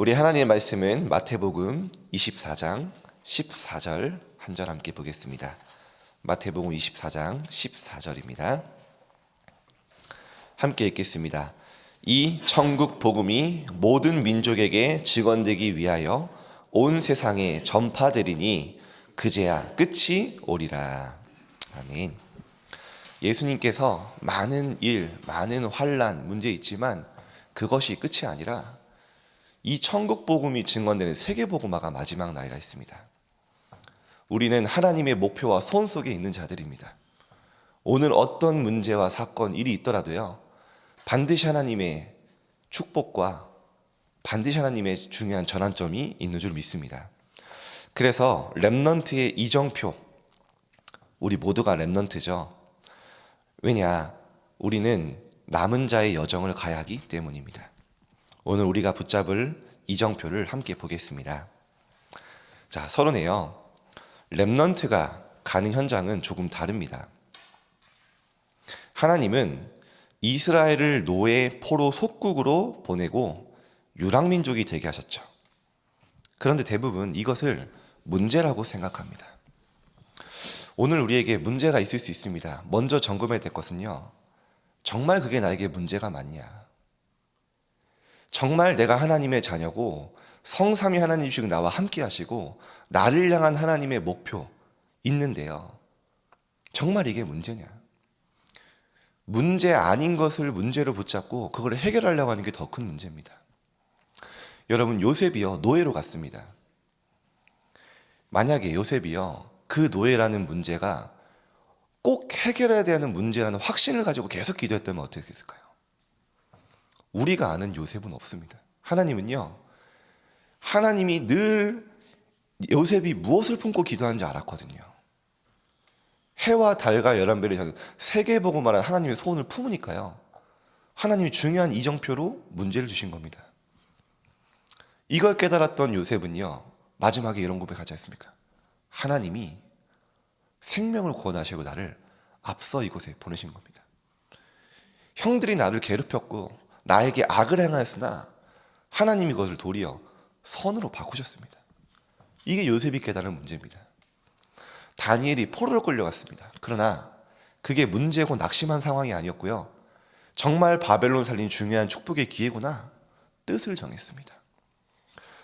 우리 하나님의 말씀은 마태복음 24장 14절 한 절 함께 보겠습니다. 마태복음 24장 14절입니다. 함께 읽겠습니다. 이 천국 복음이 모든 민족에게 증언되기 위하여 온 세상에 전파되리니 그제야 끝이 오리라. 아멘. 예수님께서 많은 일, 많은 환난, 문제 있지만 그것이 끝이 아니라 이 천국 복음이 증언되는 세계 복음화가 마지막 날이라 했습니다. 우리는 하나님의 목표와 소원 속에 있는 자들입니다. 오늘 어떤 문제와 사건, 일이 있더라도요, 반드시 하나님의 축복과 반드시 하나님의 중요한 전환점이 있는 줄 믿습니다. 그래서 렘넌트의 이정표, 우리 모두가 렘넌트죠. 왜냐? 우리는 남은 자의 여정을 가야 하기 때문입니다. 오늘 우리가 붙잡을 이정표를 함께 보겠습니다. 자, 서론에요. 렘넌트가 가는 현장은 조금 다릅니다. 하나님은 이스라엘을 노예 포로 속국으로 보내고 유랑민족이 되게 하셨죠. 그런데 대부분 이것을 문제라고 생각합니다. 오늘 우리에게 문제가 있을 수 있습니다. 먼저 점검해야 될 것은요, 정말 그게 나에게 문제가 맞냐? 정말 내가 하나님의 자녀고 성삼위 하나님 지금 나와 함께 하시고 나를 향한 하나님의 목표 있는데요, 정말 이게 문제냐? 문제 아닌 것을 문제로 붙잡고 그걸 해결하려고 하는 게 더 큰 문제입니다. 여러분, 요셉이요, 노예로 갔습니다. 만약에 요셉이요, 그 노예라는 문제가 꼭 해결해야 되는 문제라는 확신을 가지고 계속 기도했다면 어떻게 됐을까요? 우리가 아는 요셉은 없습니다. 하나님은요, 하나님이 늘 요셉이 무엇을 품고 기도하는지 알았거든요. 해와 달과 11별이 세계복음화라는 하나님의 소원을 품으니까요, 하나님이 중요한 이정표로 문제를 주신 겁니다. 이걸 깨달았던 요셉은요, 마지막에 이런 고백하지 않습니까? 하나님이 생명을 구원하시고 나를 앞서 이곳에 보내신 겁니다. 형들이 나를 괴롭혔고 나에게 악을 행하였으나 하나님이 그것을 도리어 선으로 바꾸셨습니다. 이게 요셉이 깨달은 문제입니다. 다니엘이 포로로 끌려갔습니다. 그러나 그게 문제고 낙심한 상황이 아니었고요, 정말 바벨론 살린 중요한 축복의 기회구나 뜻을 정했습니다.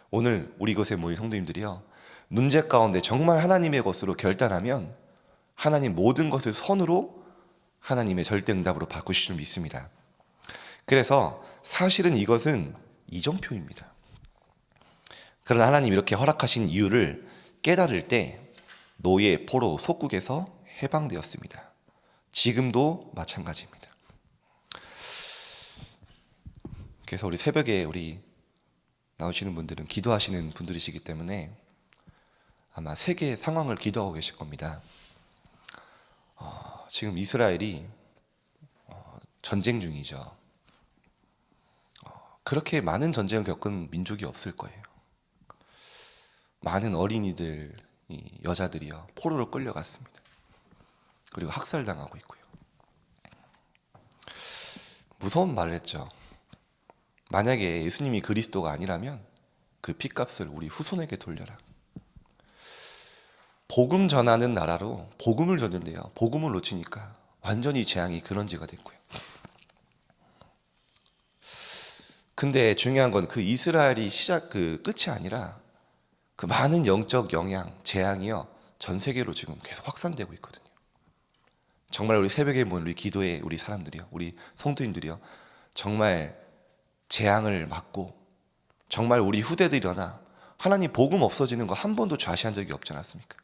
오늘 우리 이곳에 모인 성도님들이요, 문제 가운데 정말 하나님의 것으로 결단하면 하나님 모든 것을 선으로 하나님의 절대응답으로 바꾸실 줄 믿습니다. 그래서 사실은 이것은 이정표입니다. 그러나 하나님 이렇게 허락하신 이유를 깨달을 때 노예 포로 속국에서 해방되었습니다. 지금도 마찬가지입니다. 그래서 우리 새벽에 우리 나오시는 분들은 기도하시는 분들이시기 때문에 아마 세계 상황을 기도하고 계실 겁니다. 지금 이스라엘이 전쟁 중이죠. 그렇게 많은 전쟁을 겪은 민족이 없을 거예요. 많은 어린이들, 여자들이요, 포로로 끌려갔습니다. 그리고 학살당하고 있고요. 무서운 말을 했죠. 만약에 예수님이 그리스도가 아니라면 그 핏값을 우리 후손에게 돌려라. 복음 전하는 나라로 복음을 줬는데요, 복음을 놓치니까 완전히 재앙이 근원지가 됐고요. 근데 중요한 건 그 이스라엘이 끝이 아니라 그 많은 영적 영향, 재앙이요, 전 세계로 지금 계속 확산되고 있거든요. 정말 우리 새벽에 모인 우리 기도의 우리 사람들이요, 우리 성도님들이요, 정말 재앙을 막고 정말 우리 후대들이 일어나 하나님 복음 없어지는 거 한 번도 좌시한 적이 없지 않았습니까?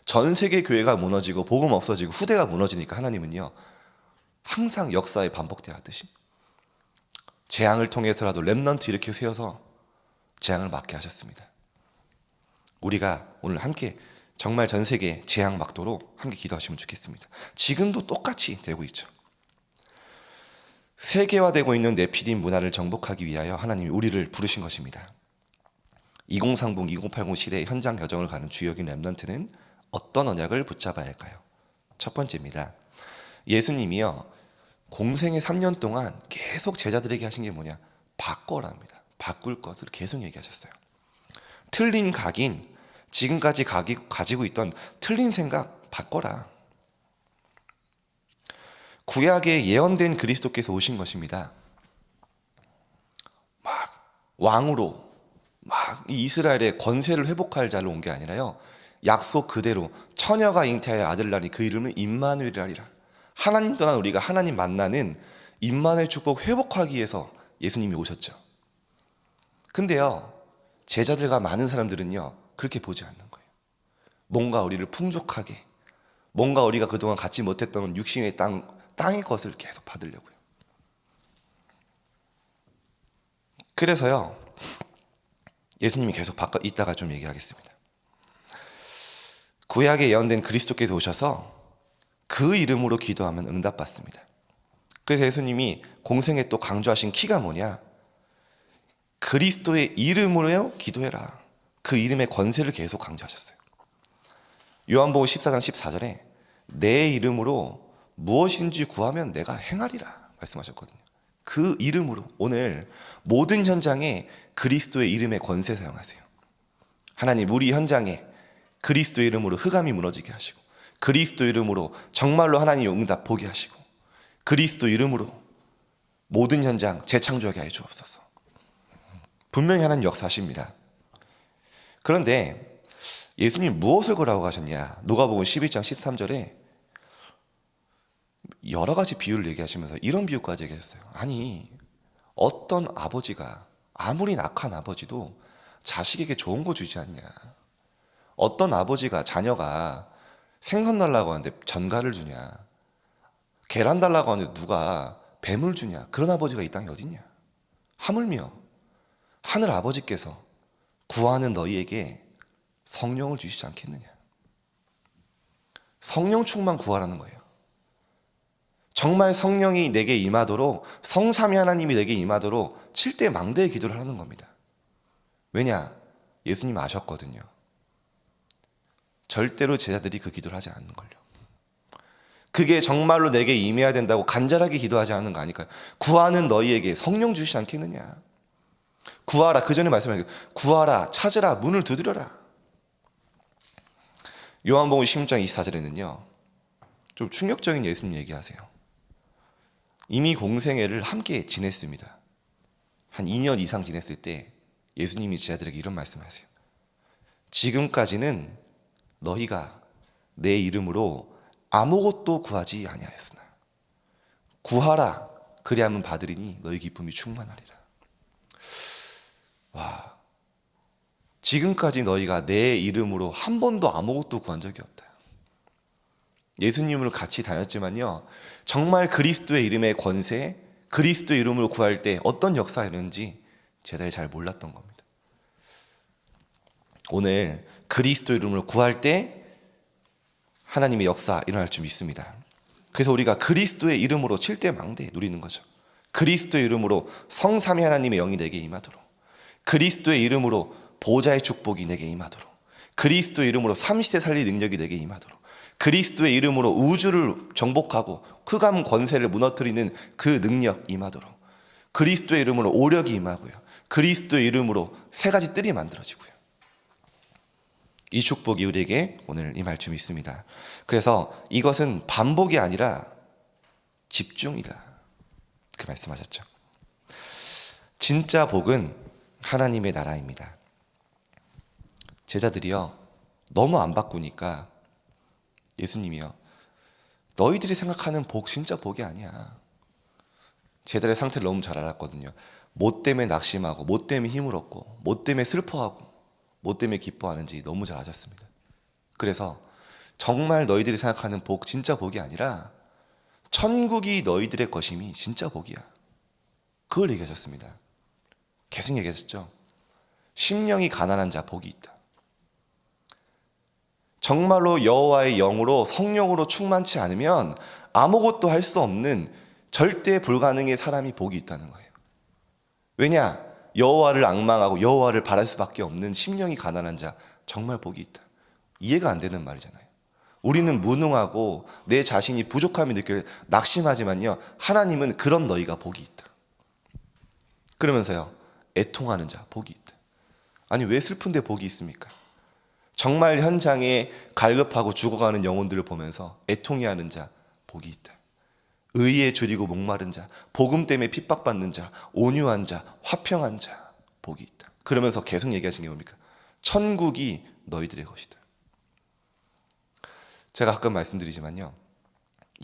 전 세계 교회가 무너지고 복음 없어지고 후대가 무너지니까 하나님은요, 항상 역사에 반복되어 하듯이 재앙을 통해서라도 렘넌트 이렇게 세워서 재앙을 막게 하셨습니다. 우리가 오늘 함께 정말 전 세계 재앙 막도록 함께 기도하시면 좋겠습니다. 지금도 똑같이 되고 있죠. 세계화되고 있는 네피림 문화를 정복하기 위하여 하나님이 우리를 부르신 것입니다. 2030, 2080 시대의 현장 여정을 가는 주역인 렘넌트는 어떤 언약을 붙잡아야 할까요? 첫 번째입니다. 예수님이요, 공생의 3년 동안 계속 제자들에게 하신 게 뭐냐? 바꿔라 합니다. 바꿀 것을 계속 얘기하셨어요. 틀린 각인, 지금까지 가지고 있던 틀린 생각 바꿔라. 구약에 예언된 그리스도께서 오신 것입니다. 막 왕으로 막 이스라엘의 권세를 회복할 자로 온 게 아니라요, 약속 그대로 처녀가 잉태하여 아들 낳으니 그 이름은 임마누엘이라. 하나님 떠난 우리가 하나님 만나는 임마누엘 축복 회복하기 위해서 예수님이 오셨죠. 근데요, 제자들과 많은 사람들은요 그렇게 보지 않는 거예요. 뭔가 우리를 풍족하게, 뭔가 우리가 그동안 갖지 못했던 육신의 땅의 것을 계속 받으려고요. 그래서요, 예수님이 계속 이따가 좀 얘기하겠습니다. 구약에 예언된 그리스도께서 오셔서 그 이름으로 기도하면 응답받습니다. 그래서 예수님이 공생에 또 강조하신 키가 뭐냐? 그리스도의 이름으로 기도해라. 그 이름의 권세를 계속 강조하셨어요. 요한복음 14장 14절에 내 이름으로 무엇인지 구하면 내가 행하리라 말씀하셨거든요. 그 이름으로 오늘 모든 현장에 그리스도의 이름의 권세 사용하세요. 하나님, 우리 현장에 그리스도의 이름으로 흑암이 무너지게 하시고, 그리스도 이름으로 정말로 하나님의 응답 보게 하시고, 그리스도 이름으로 모든 현장 재창조하게 해 주옵소서. 분명히 하나님 역사하십니다. 그런데 예수님 무엇을 거라고 하셨냐? 누가복음 11장 13절에 여러 가지 비유를 얘기하시면서 이런 비유까지 얘기했어요. 아니, 어떤 아버지가 아무리 악한 아버지도 자식에게 좋은 거 주지 않냐? 어떤 아버지가 자녀가 생선 달라고 하는데 전갈을 주냐? 계란 달라고 하는데 누가 뱀을 주냐? 그런 아버지가 이 땅에 어딨냐? 하물며 하늘 아버지께서 구하는 너희에게 성령을 주시지 않겠느냐? 성령 충만 구하라는 거예요. 정말 성령이 내게 임하도록, 성삼위 하나님이 내게 임하도록 7대 망대의 기도를 하는 겁니다. 왜냐? 예수님 아셨거든요. 절대로 제자들이 그 기도를 하지 않는 걸요. 그게 정말로 내게 임해야 된다고 간절하게 기도하지 않는 거 아닐까요? 구하는 너희에게 성령 주시지 않겠느냐? 구하라, 그 전에 말씀하신 구하라, 찾으라, 문을 두드려라. 요한복음 16장 24절에는요 좀 충격적인 예수님 얘기하세요. 이미 공생애를 함께 지냈습니다. 한 2년 이상 지냈을 때 예수님이 제자들에게 이런 말씀하세요. 지금까지는 너희가 내 이름으로 아무것도 구하지 아니하였으나 구하라, 그리하면 받으리니 너희 기쁨이 충만하리라. 와, 지금까지 너희가 내 이름으로 한 번도 아무것도 구한 적이 없다. 예수님을 같이 다녔지만요, 정말 그리스도의 이름의 권세, 그리스도의 이름으로 구할 때 어떤 역사가 있는지 제자들이 잘 몰랐던 겁니다. 오늘 그리스도 이름으로 구할 때 하나님의 역사 일어날 줄 믿습니다. 그래서 우리가 그리스도의 이름으로 7대 망대 누리는 거죠. 그리스도의 이름으로 성삼위 하나님의 영이 내게 임하도록, 그리스도의 이름으로 보좌의 축복이 내게 임하도록, 그리스도의 이름으로 삼시대 살릴 능력이 내게 임하도록, 그리스도의 이름으로 우주를 정복하고 흑암 권세를 무너뜨리는 그 능력 임하도록, 그리스도의 이름으로 오력이 임하고요, 그리스도의 이름으로 세 가지 뜰이 만들어지고요. 이 축복이 우리에게 오늘 임할 줄 믿습니다. 그래서 이것은 반복이 아니라 집중이다, 그 말씀하셨죠. 진짜 복은 하나님의 나라입니다. 제자들이요 너무 안 바꾸니까 예수님이요 너희들이 생각하는 복 진짜 복이 아니야. 제자들의 상태를 너무 잘 알았거든요. 뭐 때문에 낙심하고, 뭐 때문에 힘을 얻고, 뭐 때문에 슬퍼하고, 뭐 때문에 기뻐하는지 너무 잘 아셨습니다. 그래서 정말 너희들이 생각하는 복 진짜 복이 아니라 천국이 너희들의 것임이 진짜 복이야, 그걸 얘기하셨습니다. 계속 얘기하셨죠. 심령이 가난한 자 복이 있다. 정말로 여호와의 영으로 성령으로 충만치 않으면 아무것도 할 수 없는 절대 불가능의 사람이 복이 있다는 거예요. 왜냐? 여호와를 앙망하고 여호와를 바랄 수밖에 없는 심령이 가난한 자 정말 복이 있다. 이해가 안 되는 말이잖아요. 우리는 무능하고 내 자신이 부족함이 느껴 낙심하지만요, 하나님은 그런 너희가 복이 있다. 그러면서요 애통하는 자 복이 있다. 아니 왜 슬픈데 복이 있습니까? 정말 현장에 갈급하고 죽어가는 영혼들을 보면서 애통해하는 자 복이 있다. 의에 줄이고 목마른 자, 복음 때문에 핍박받는 자, 온유한 자, 화평한 자 복이 있다. 그러면서 계속 얘기하신 게 뭡니까? 천국이 너희들의 것이다. 제가 가끔 말씀드리지만요,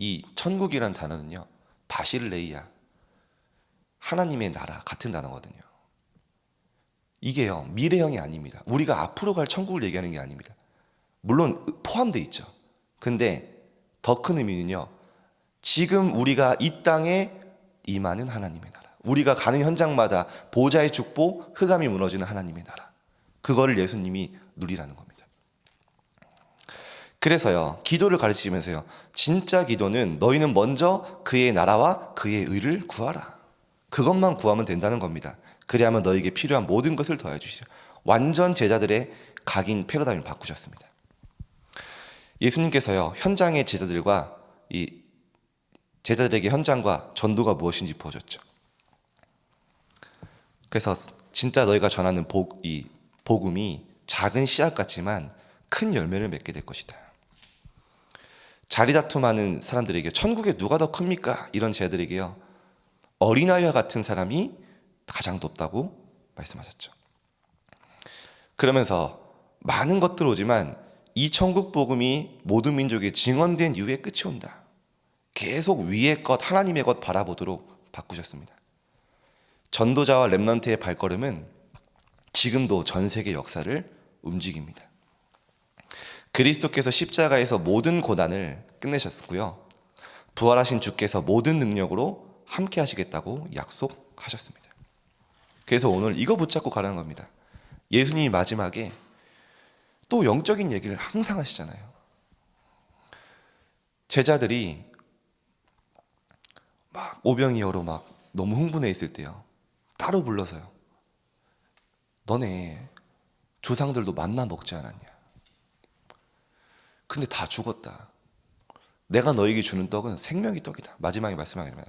이 천국이란 단어는요, 바실레이아, 하나님의 나라 같은 단어거든요. 이게요, 미래형이 아닙니다. 우리가 앞으로 갈 천국을 얘기하는 게 아닙니다. 물론 포함되어 있죠. 근데 더 큰 의미는요, 지금 우리가 이 땅에 임하는 하나님의 나라, 우리가 가는 현장마다 보좌의 축복, 흑암이 무너지는 하나님의 나라, 그거를 예수님이 누리라는 겁니다. 그래서요, 기도를 가르치면서요, 진짜 기도는 너희는 먼저 그의 나라와 그의 의를 구하라, 그것만 구하면 된다는 겁니다. 그리하면 너에게 필요한 모든 것을 더해 주시리라. 완전 제자들의 각인 패러다임을 바꾸셨습니다. 예수님께서요, 현장의 제자들과 이 제자들에게 현장과 전도가 무엇인지 보여줬죠. 그래서 진짜 너희가 전하는 이 복음이 작은 씨앗 같지만 큰 열매를 맺게 될 것이다. 자리다툼하는 사람들에게 천국에 누가 더 큽니까? 이런 제자들에게요, 어린아이와 같은 사람이 가장 높다고 말씀하셨죠. 그러면서 많은 것들 오지만 이 천국 복음이 모든 민족에 증언된 이후에 끝이 온다. 계속 위의 것, 하나님의 것 바라보도록 바꾸셨습니다. 전도자와 렘넌트의 발걸음은 지금도 전 세계 역사를 움직입니다. 그리스도께서 십자가에서 모든 고난을 끝내셨고요, 부활하신 주께서 모든 능력으로 함께 하시겠다고 약속하셨습니다. 그래서 오늘 이거 붙잡고 가라는 겁니다. 예수님이 마지막에 또 영적인 얘기를 항상 하시잖아요. 제자들이 막 오병이어로 막 너무 흥분해 있을 때요, 따로 불러서요, 너네 조상들도 만나 먹지 않았냐? 근데 다 죽었다. 내가 너에게 주는 떡은 생명의 떡이다. 마지막에 말씀하게 되면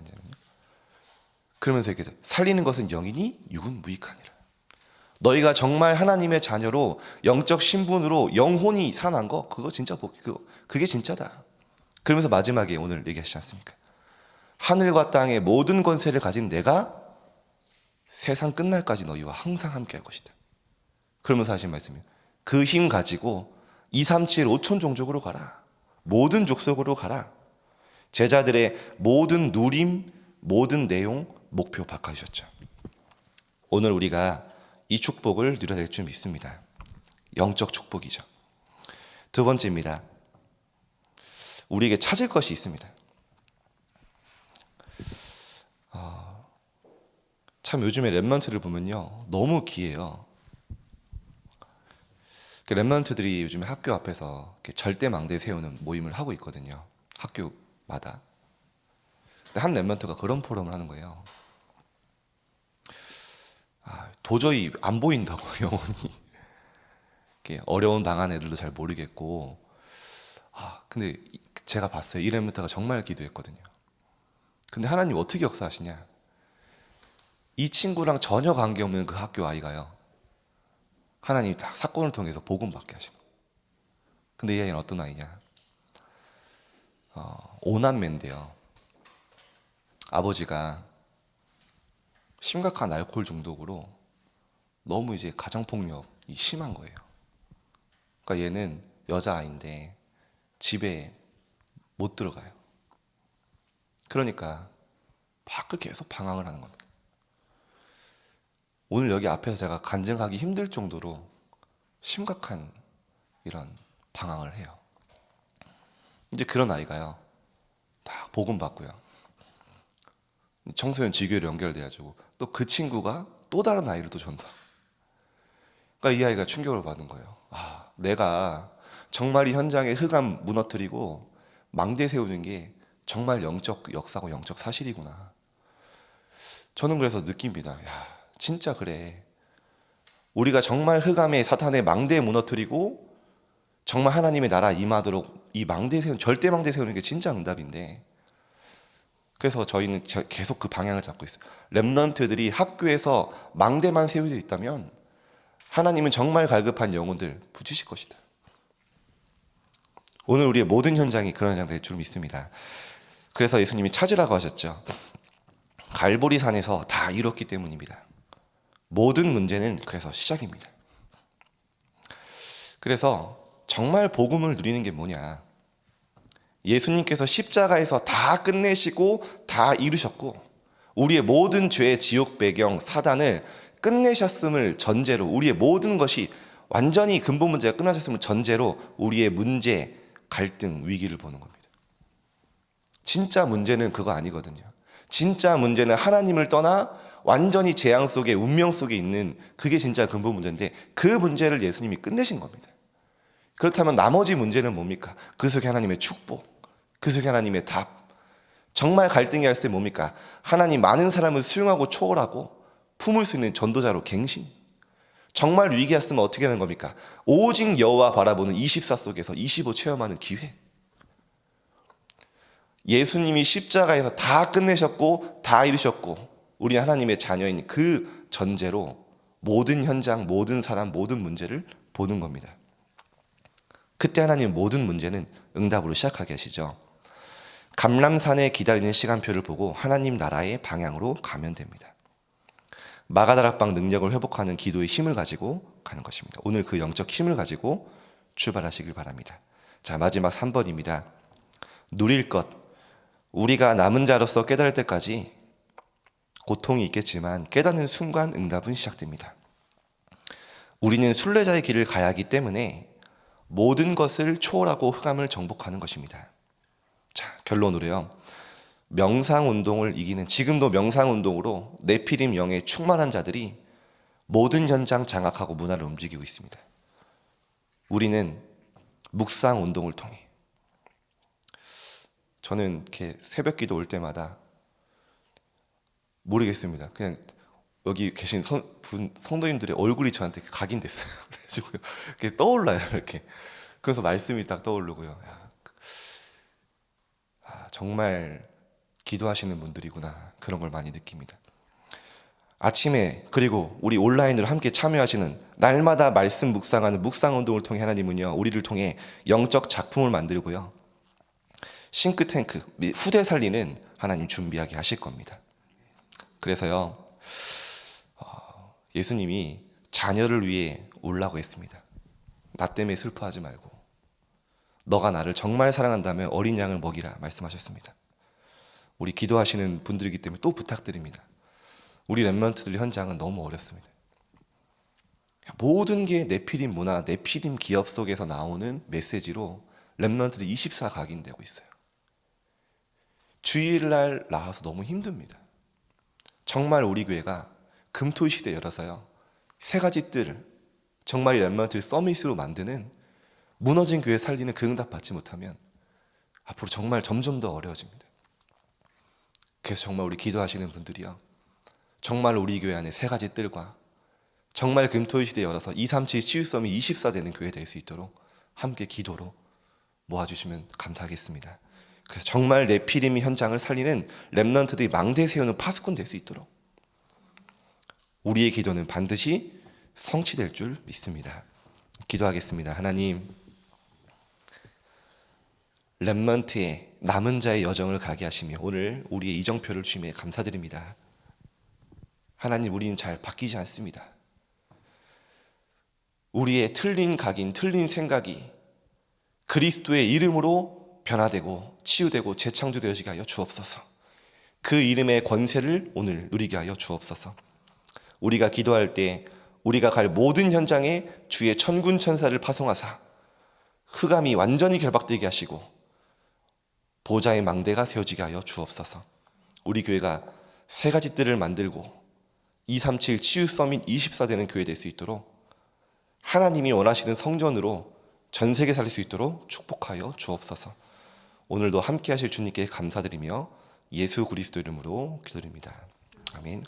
그러면서 이렇게 살리는 것은 영이니 육은 무익하니라. 너희가 정말 하나님의 자녀로 영적 신분으로 영혼이 살아난 거, 그거 진짜 그게 진짜다. 그러면서 마지막에 오늘 얘기하시지 않습니까? 하늘과 땅의 모든 권세를 가진 내가 세상 끝날까지 너희와 항상 함께 할 것이다. 그러면서 하신 말씀이에요. 그 힘 가지고 2, 3, 7, 5천 종족으로 가라. 모든 족속으로 가라. 제자들의 모든 누림, 모든 내용, 목표 바꿔주셨죠. 오늘 우리가 이 축복을 누려야 될 줄 믿습니다. 영적 축복이죠. 두 번째입니다. 우리에게 찾을 것이 있습니다. 참 요즘에 랩런트를 보면요, 너무 귀해요. 랩런트들이 요즘에 학교 앞에서 절대 망대 세우는 모임을 하고 있거든요. 학교마다. 근데 한 랩런트가 그런 포럼을 하는 거예요. 도저히 안 보인다고, 영혼이. 어려운 당한 애들도 잘 모르겠고. 근데 제가 봤어요. 이 랩런트가 정말 기도했거든요. 근데 하나님 어떻게 역사하시냐? 이 친구랑 전혀 관계없는 그 학교 아이가요, 하나님이 딱 사건을 통해서 복음 받게 하시는 거예요. 근데 이 아이는 어떤 아이냐? 오남매인데요, 아버지가 심각한 알코올 중독으로 너무 이제 가정폭력이 심한 거예요. 그러니까 얘는 여자아이인데 집에 못 들어가요. 그러니까 밖을 계속 방황을 하는 겁니다. 오늘 여기 앞에서 제가 간증하기 힘들 정도로 심각한 이런 방황을 해요. 이제 그런 아이가요, 다 복음 받고요, 청소년 지교회로 연결돼가지고 또 그 친구가 또 다른 아이를 또 전도. 그러니까 이 아이가 충격을 받은 거예요. 내가 정말 이 현장에 흑암 무너뜨리고 망대 세우는 게 정말 영적 역사고 영적 사실이구나. 저는 그래서 느낍니다. 진짜 그래. 우리가 정말 흑암의 사탄의 망대 무너뜨리고 정말 하나님의 나라 임하도록 이 망대 세우는, 절대 망대 세우는 게 진짜 응답인데, 그래서 저희는 계속 그 방향을 잡고 있어요. 렘넌트들이 학교에서 망대만 세워져 있다면 하나님은 정말 갈급한 영혼들 붙이실 것이다. 오늘 우리의 모든 현장이 그런 현장 될 줄 믿습니다. 그래서 예수님이 찾으라고 하셨죠. 갈보리 산에서 다 이뤘기 때문입니다. 모든 문제는 그래서 시작입니다. 그래서 정말 복음을 누리는 게 뭐냐? 예수님께서 십자가에서 다 끝내시고 다 이루셨고 우리의 모든 죄의 지옥 배경 사단을 끝내셨음을 전제로 우리의 모든 것이 완전히 근본 문제가 끝나셨음을 전제로 우리의 문제, 갈등, 위기를 보는 겁니다. 진짜 문제는 그거 아니거든요. 진짜 문제는 하나님을 떠나 완전히 재앙 속에 운명 속에 있는 그게 진짜 근본 문제인데 그 문제를 예수님이 끝내신 겁니다. 그렇다면 나머지 문제는 뭡니까? 그 속에 하나님의 축복, 그 속에 하나님의 답. 정말 갈등이 할 때 뭡니까? 하나님 많은 사람을 수용하고 초월하고 품을 수 있는 전도자로 갱신. 정말 위기였으면 어떻게 하는 겁니까? 오직 여호와 바라보는 24 속에서 25 체험하는 기회. 예수님이 십자가에서 다 끝내셨고 다 이루셨고 우리 하나님의 자녀인 그 전제로 모든 현장, 모든 사람, 모든 문제를 보는 겁니다. 그때 하나님 모든 문제는 응답으로 시작하게 하시죠. 감람산에 기다리는 시간표를 보고 하나님 나라의 방향으로 가면 됩니다. 마가다락방 능력을 회복하는 기도의 힘을 가지고 가는 것입니다. 오늘 그 영적 힘을 가지고 출발하시길 바랍니다. 자, 마지막 3번입니다. 누릴 것. 우리가 남은 자로서 깨달을 때까지 고통이 있겠지만 깨닫는 순간 응답은 시작됩니다. 우리는 순례자의 길을 가야 하기 때문에 모든 것을 초월하고 흑암을 정복하는 것입니다. 자, 결론으로요. 명상운동을 이기는 지금도 명상운동으로 네피림 영에 충만한 자들이 모든 현장 장악하고 문화를 움직이고 있습니다. 우리는 묵상운동을 통해 저는 이렇게 새벽기도 올 때마다 모르겠습니다. 그냥 여기 계신 성도님들의 얼굴이 저한테 각인됐어요. 그래가지고 이렇게 떠올라요. 이렇게. 그래서 말씀이 딱 떠오르고요. 정말 기도하시는 분들이구나. 그런 걸 많이 느낍니다. 아침에 그리고 우리 온라인으로 함께 참여하시는 날마다 말씀 묵상하는 묵상운동을 통해 하나님은요. 우리를 통해 영적 작품을 만들고요. 싱크탱크, 후대 살리는 하나님 준비하게 하실 겁니다. 그래서요. 예수님이 자녀를 위해 울라고 했습니다. 나 때문에 슬퍼하지 말고 너가 나를 정말 사랑한다면 어린 양을 먹이라 말씀하셨습니다. 우리 기도하시는 분들이기 때문에 또 부탁드립니다. 우리 렘넌트들 현장은 너무 어렵습니다. 모든 게 네피림 문화, 네피림 기업 속에서 나오는 메시지로 렘넌트들이 24 각인되고 있어요. 주일날 나와서 너무 힘듭니다. 정말 우리 교회가 금토일 시대 열어서요. 세 가지 뜰, 정말 이 렘넌트를 서밋으로 만드는 무너진 교회 살리는 그 응답 받지 못하면 앞으로 정말 점점 더 어려워집니다. 그래서 정말 우리 기도하시는 분들이요. 정말 우리 교회 안에 세 가지 뜰과 정말 금토일 시대 열어서 237 치유섬이 24 되는 교회 될 수 있도록 함께 기도로 모아주시면 감사하겠습니다. 그래서 정말 네피림이 현장을 살리는 렘넌트들이 망대 세우는 파수꾼 될 수 있도록 우리의 기도는 반드시 성취될 줄 믿습니다. 기도하겠습니다. 하나님, 렘넌트의 남은 자의 여정을 가게 하시며 오늘 우리의 이정표를 주심에 감사드립니다. 하나님, 우리는 잘 바뀌지 않습니다. 우리의 틀린 각인, 틀린 생각이 그리스도의 이름으로 변화되고 치유되고 재창조되어지게 하여 주옵소서. 그 이름의 권세를 오늘 누리게 하여 주옵소서. 우리가 기도할 때 우리가 갈 모든 현장에 주의 천군 천사를 파송하사 흑암이 완전히 결박되게 하시고 보좌의 망대가 세워지게 하여 주옵소서. 우리 교회가 세 가지 뜰을 만들고 237 치유 서밋 24 되는 교회 될 수 있도록 하나님이 원하시는 성전으로 전 세계 살릴 수 있도록 축복하여 주옵소서. 오늘도 함께 하실 주님께 감사드리며 예수 그리스도 이름으로 기도드립니다. 아멘.